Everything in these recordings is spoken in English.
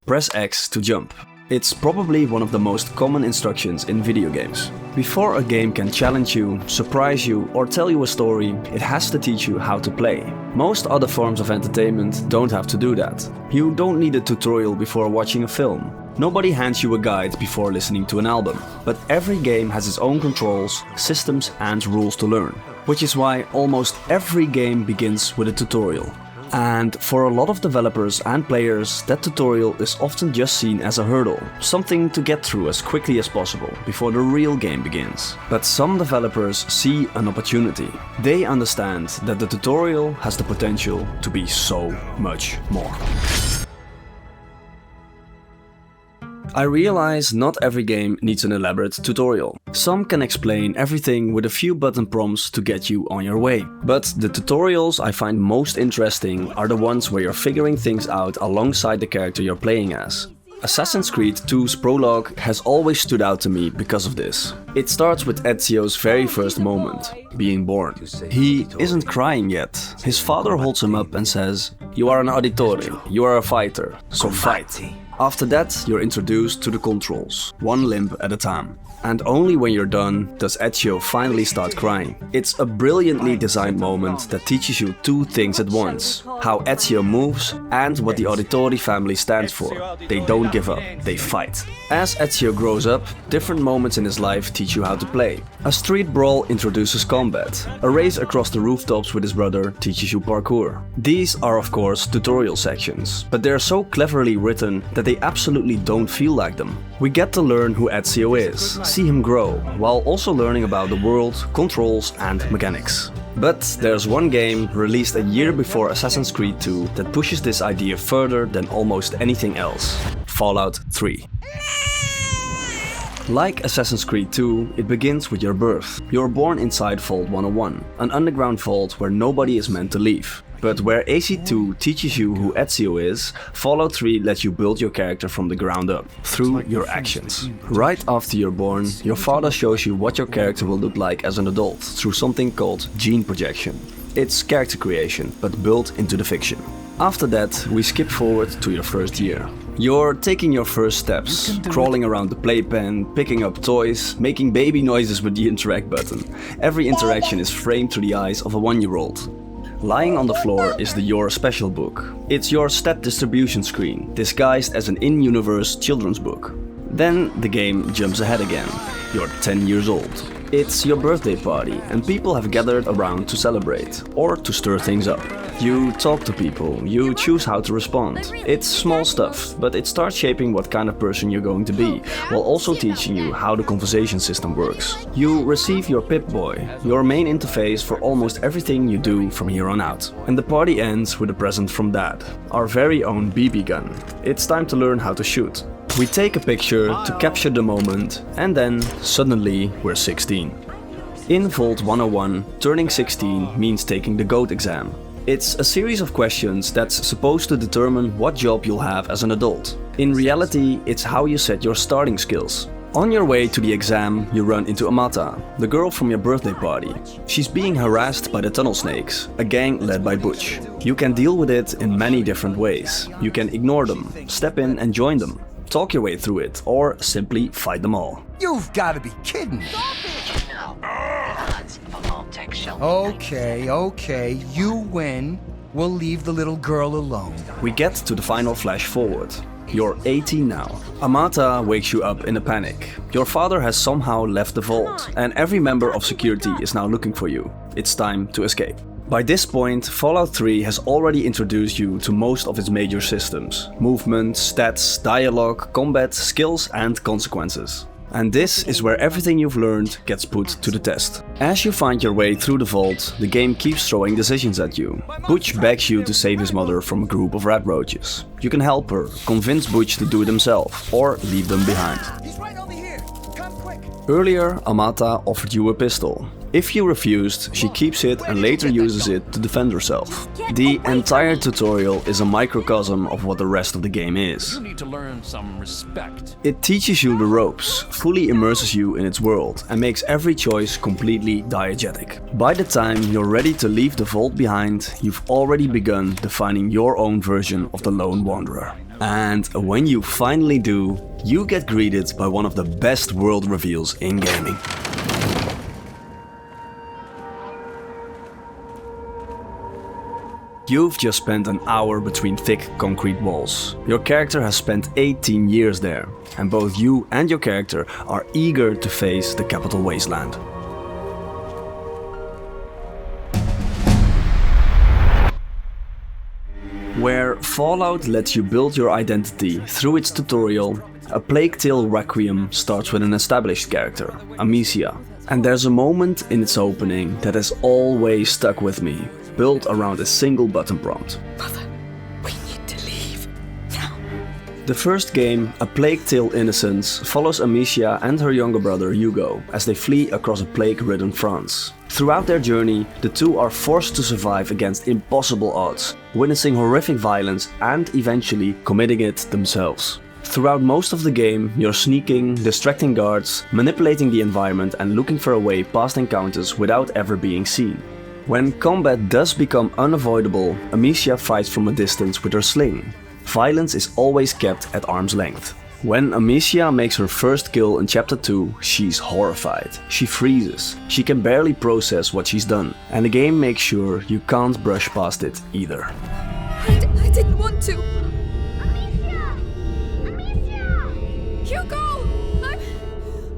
press X to jump. It's probably one of the most common instructions in video games. Before a game can challenge you, surprise you, or tell you a story, it has to teach you how to play. Most other forms of entertainment don't have to do that. You don't need a tutorial before watching a film. Nobody hands you a guide before listening to an album. But every game has its own controls, systems, and rules to learn. Which is why almost every game begins with a tutorial. And for a lot of developers and players, that tutorial is often just seen as a hurdle, something to get through as quickly as possible before the real game begins. But some developers see an opportunity. They understand that the tutorial has the potential to be so much more. I realize not every game needs an elaborate tutorial. Some can explain everything with a few button prompts to get you on your way. But the tutorials I find most interesting are the ones where you're figuring things out alongside the character you're playing as. Assassin's Creed 2's prologue has always stood out to me because of this. It starts with Ezio's very first moment, being born. He isn't crying yet. His father holds him up and says, "You are an auditore, you are a fighter, so fight." After that, you're introduced to the controls, one limb at a time. And only when you're done does Ezio finally start crying. It's a brilliantly designed moment that teaches you two things at once: how Ezio moves and what the Auditore family stands for. They don't give up, they fight. As Ezio grows up, different moments in his life teach you how to play. A street brawl introduces combat. A race across the rooftops with his brother teaches you parkour. These are of course tutorial sections, but they're so cleverly written that they absolutely don't feel like them. We get to learn who Ezio is, see him grow, while also learning about the world, controls and mechanics. But there's one game released a year before Assassin's Creed 2 that pushes this idea further than almost anything else: Fallout 3. Like Assassin's Creed 2, it begins with your birth. You're born inside Vault 101, an underground vault where nobody is meant to leave. But where AC2 teaches you who Ezio is, Fallout 3 lets you build your character from the ground up, through your actions. Right after you're born, your father shows you what your character will look like as an adult, through something called gene projection. It's character creation, but built into the fiction. After that, we skip forward to your first year. You're taking your first steps, crawling around the playpen, picking up toys, making baby noises with the interact button. Every interaction is framed through the eyes of a 1-year-old. Lying on the floor is the Your Special book. It's your stat distribution screen, disguised as an in-universe children's book. Then the game jumps ahead again. You're 10 years old. It's your birthday party and people have gathered around to celebrate, or to stir things up. You talk to people, you choose how to respond. It's small stuff, but it starts shaping what kind of person you're going to be, while also teaching you how the conversation system works. You receive your Pip-Boy, your main interface for almost everything you do from here on out. And the party ends with a present from Dad, our very own BB gun. It's time to learn how to shoot. We take a picture to capture the moment, and then, suddenly, we're 16. In Vault 101, turning 16 means taking the GOAT exam. It's a series of questions that's supposed to determine what job you'll have as an adult. In reality, it's how you set your starting skills. On your way to the exam, you run into Amata, the girl from your birthday party. She's being harassed by the Tunnel Snakes, a gang led by Butch. You can deal with it in many different ways. You can ignore them, step in and join them, talk your way through it, or simply fight them all. You've got to be kidding me. Okay, you win. We'll leave the little girl alone. We get to the final flash forward. You're 18 now. Amata wakes you up in a panic. Your father has somehow left the vault, and every member of security is now looking for you. It's time to escape. By this point, Fallout 3 has already introduced you to most of its major systems: movement, stats, dialogue, combat, skills and consequences. And this is where everything you've learned gets put to the test. As you find your way through the vault, the game keeps throwing decisions at you. Butch begs you to save his mother from a group of rat roaches. You can help her, convince Butch to do it himself, or leave them behind. Earlier, Amata offered you a pistol. If you refused, she keeps it and later uses it to defend herself. The entire tutorial is a microcosm of what the rest of the game is. You need to learn some respect. It teaches you the ropes, fully immerses you in its world, and makes every choice completely diegetic. By the time you're ready to leave the vault behind, you've already begun defining your own version of the Lone Wanderer. And when you finally do, you get greeted by one of the best world reveals in gaming. You've just spent an hour between thick concrete walls. Your character has spent 18 years there, and both you and your character are eager to face the capital wasteland. Where Fallout lets you build your identity through its tutorial, A Plague Tale Requiem starts with an established character, Amicia. And there's a moment in its opening that has always stuck with me, built around a single button prompt. Mother, we need to leave now. The first game, A Plague Tale Innocence, follows Amicia and her younger brother Hugo as they flee across a plague-ridden France. Throughout their journey, the two are forced to survive against impossible odds, witnessing horrific violence and eventually committing it themselves. Throughout most of the game, you're sneaking, distracting guards, manipulating the environment and looking for a way past encounters without ever being seen. When combat does become unavoidable, Amicia fights from a distance with her sling. Violence is always kept at arm's length. When Amicia makes her first kill in Chapter 2, she's horrified. She freezes. She can barely process what she's done, and the game makes sure you can't brush past it either. I didn't want to. Hugo!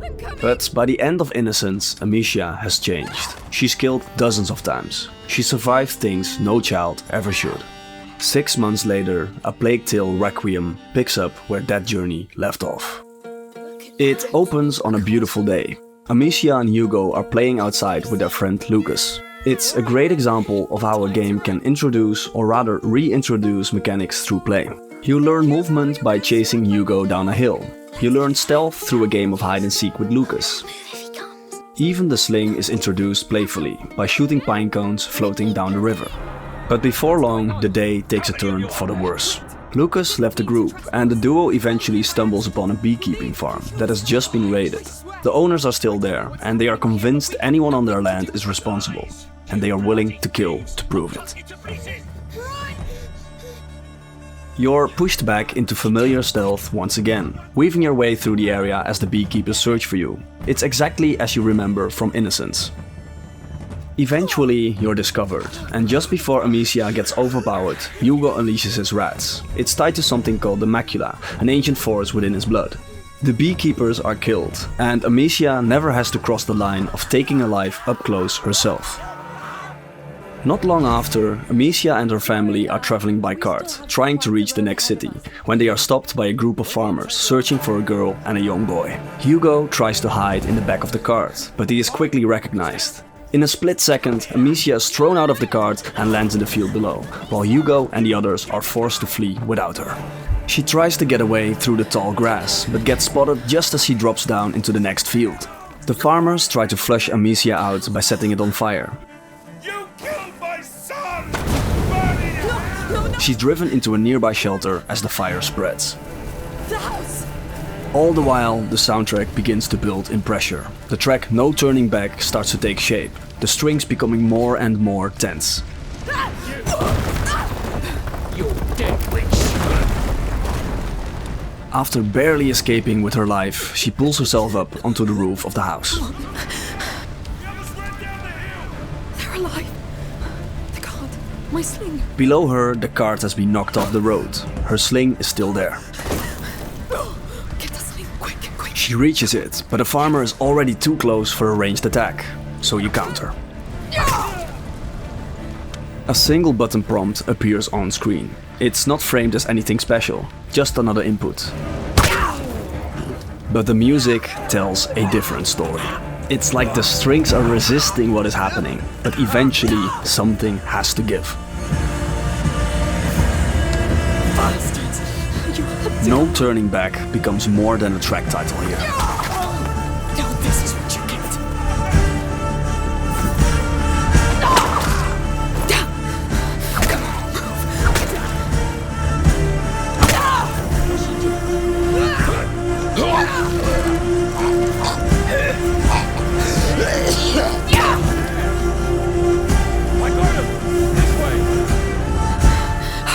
I'm coming! But by the end of Innocence, Amicia has changed. She's killed dozens of times. She survived things no child ever should. 6 months later, A Plague Tale Requiem picks up where that journey left off. It opens on a beautiful day. Amicia and Hugo are playing outside with their friend Lucas. It's a great example of how a game can introduce or rather reintroduce mechanics through play. You learn movement by chasing Hugo down a hill. You learn stealth through a game of hide and seek with Lucas. Even the sling is introduced playfully by shooting pine cones floating down the river. But before long, the day takes a turn for the worse. Lucas left the group, and the duo eventually stumbles upon a beekeeping farm that has just been raided. The owners are still there, and they are convinced anyone on their land is responsible, and they are willing to kill to prove it. You're pushed back into familiar stealth once again, weaving your way through the area as the beekeepers search for you. It's exactly as you remember from Innocence. Eventually, you're discovered, and just before Amicia gets overpowered, Hugo unleashes his rats. It's tied to something called the macula, an ancient force within his blood. The beekeepers are killed, and Amicia never has to cross the line of taking a life up close herself. Not long after, Amicia and her family are traveling by cart, trying to reach the next city, when they are stopped by a group of farmers searching for a girl and a young boy. Hugo tries to hide in the back of the cart, but he is quickly recognized. In a split second, Amicia is thrown out of the cart and lands in the field below, while Hugo and the others are forced to flee without her. She tries to get away through the tall grass, but gets spotted just as she drops down into the next field. The farmers try to flush Amicia out by setting it on fire. You killed my son! Burn it! No! She's driven into a nearby shelter as the fire spreads. The house! All the while, the soundtrack begins to build in pressure. The track No Turning Back starts to take shape, the strings becoming more and more tense. You dead witch! After barely escaping with her life, she pulls herself up onto the roof of the house. They're alive. The cart. My sling. Below her, the cart has been knocked off the road. Her sling is still there. Get the sling, quick. She reaches it, but the farmer is already too close for a ranged attack, so you counter. A single button prompt appears on screen. It's not framed as anything special, just another input. But the music tells a different story. It's like the strings are resisting what is happening, but eventually something has to give. Bastards! You had to... No Turning Back becomes more than a track title here. Now this is what you get. Come on, I got him! This way!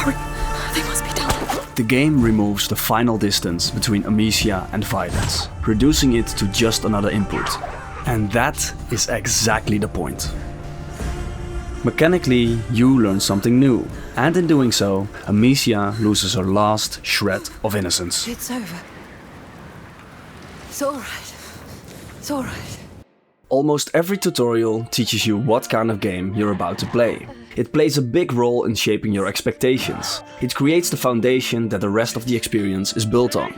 hurry! They must be down. The game removes the final distance between amnesia and violence, reducing it to just another input. And that is exactly the point. Mechanically, you learn something new, and in doing so, amnesia loses her last shred of innocence. It's over. It's alright. It's alright. Almost every tutorial teaches you what kind of game you're about to play. It plays a big role in shaping your expectations. It creates the foundation that the rest of the experience is built on.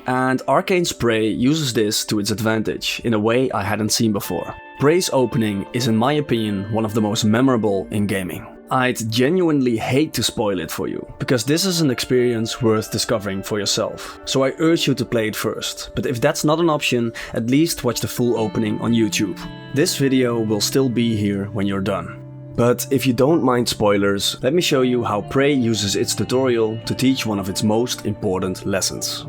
And Arcane's Prey uses this to its advantage in a way I hadn't seen before. Prey's opening is, in my opinion, one of the most memorable in gaming. I'd genuinely hate to spoil it for you, because this is an experience worth discovering for yourself. So I urge you to play it first, but if that's not an option, at least watch the full opening on YouTube. This video will still be here when you're done. But if you don't mind spoilers, let me show you how Prey uses its tutorial to teach one of its most important lessons.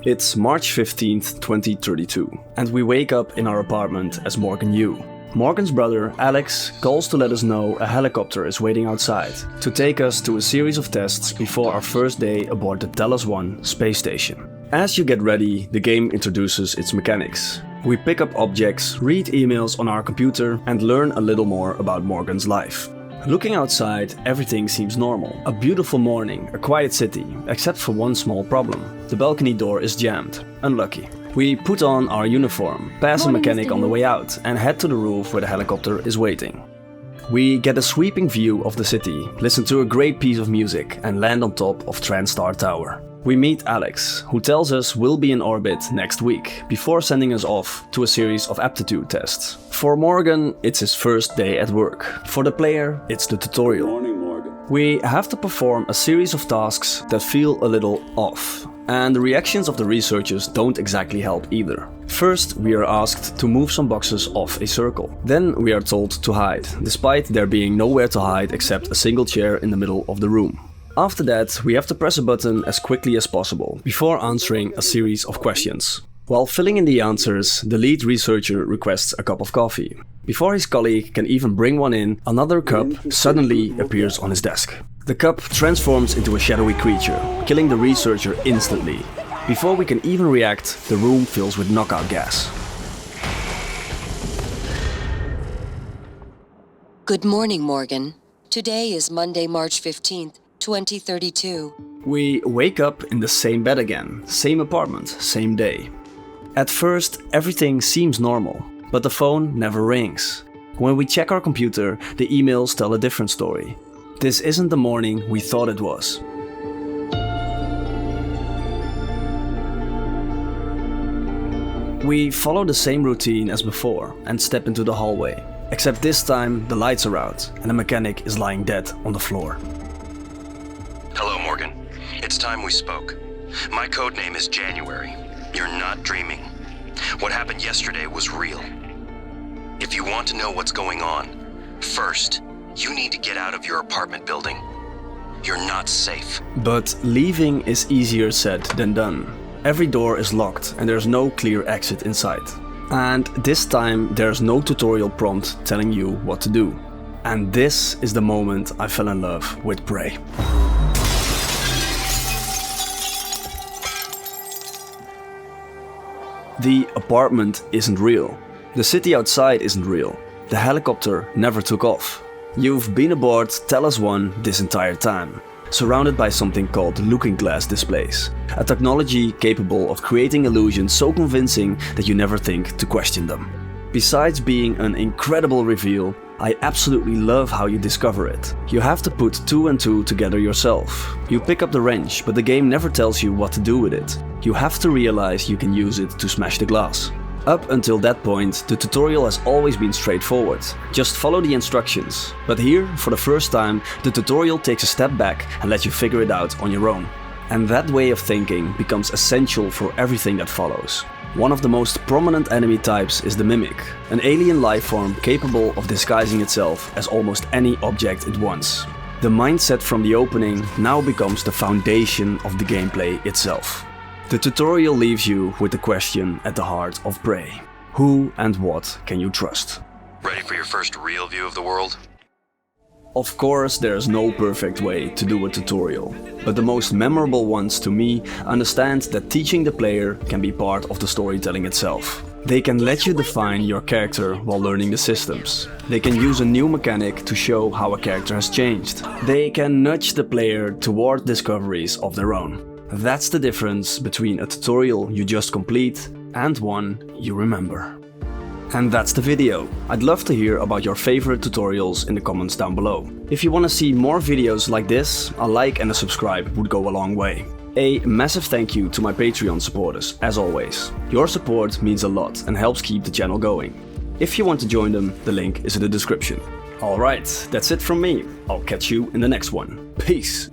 It's March 15th, 2032, and we wake up in our apartment as Morgan Yu. Morgan's brother, Alex, calls to let us know a helicopter is waiting outside to take us to a series of tests before our first day aboard the Talos 1 space station. As you get ready, the game introduces its mechanics. We pick up objects, read emails on our computer, and learn a little more about Morgan's life. Looking outside, everything seems normal. A beautiful morning, a quiet city, except for one small problem. The balcony door is jammed. Unlucky. We put on our uniform, pass a mechanic on the way out, and head to the roof where the helicopter is waiting. We get a sweeping view of the city, listen to a great piece of music, and land on top of TranStar Tower. We meet Alex, who tells us we'll be in orbit next week, before sending us off to a series of aptitude tests. For Morgan, it's his first day at work. For the player, it's the tutorial. Morning, Morgan. We have to perform a series of tasks that feel a little off, and the reactions of the researchers don't exactly help either. First, we are asked to move some boxes off a circle. Then we are told to hide, despite there being nowhere to hide except a single chair in the middle of the room. After that, we have to press a button as quickly as possible, before answering a series of questions. While filling in the answers, the lead researcher requests a cup of coffee. Before his colleague can even bring one in, another cup suddenly appears on his desk. The cup transforms into a shadowy creature, killing the researcher instantly. Before we can even react, the room fills with knockout gas. Good morning, Morgan. Today is Monday, March 15th, 2032. We wake up in the same bed again, same apartment, same day. At first, everything seems normal, but the phone never rings. When we check our computer, the emails tell a different story. This isn't the morning we thought it was. We follow the same routine as before and step into the hallway, except this time the lights are out and the mechanic is lying dead on the floor. Hello, Morgan. It's time we spoke. My code name is January. You're not dreaming. What happened yesterday was real. If you want to know what's going on, first, you need to get out of your apartment building. You're not safe. But leaving is easier said than done. Every door is locked and there's no clear exit in sight. And this time there's no tutorial prompt telling you what to do. And this is the moment I fell in love with Prey. The apartment isn't real. The city outside isn't real. The helicopter never took off. You've been aboard Talos 1 this entire time, surrounded by something called looking glass displays, a technology capable of creating illusions so convincing that you never think to question them. Besides being an incredible reveal, I absolutely love how you discover it. You have to put 2 and 2 together yourself. You pick up the wrench, but the game never tells you what to do with it. You have to realize you can use it to smash the glass. Up until that point, the tutorial has always been straightforward. Just follow the instructions. But here, for the first time, the tutorial takes a step back and lets you figure it out on your own. And that way of thinking becomes essential for everything that follows. One of the most prominent enemy types is the Mimic, an alien life form capable of disguising itself as almost any object it wants. The mindset from the opening now becomes the foundation of the gameplay itself. The tutorial leaves you with the question at the heart of Prey. Who and what can you trust? Ready for your first real view of the world? Of course, there's no perfect way to do a tutorial, but the most memorable ones to me understand that teaching the player can be part of the storytelling itself. They can let you define your character while learning the systems. They can use a new mechanic to show how a character has changed. They can nudge the player toward discoveries of their own. That's the difference between a tutorial you just complete and one you remember. And that's the video. I'd love to hear about your favorite tutorials in the comments down below. If you want to see more videos like this, a like and a subscribe would go a long way. A massive thank you to my Patreon supporters, as always. Your support means a lot and helps keep the channel going. If you want to join them, the link is in the description. Alright, that's it from me. I'll catch you in the next one. Peace!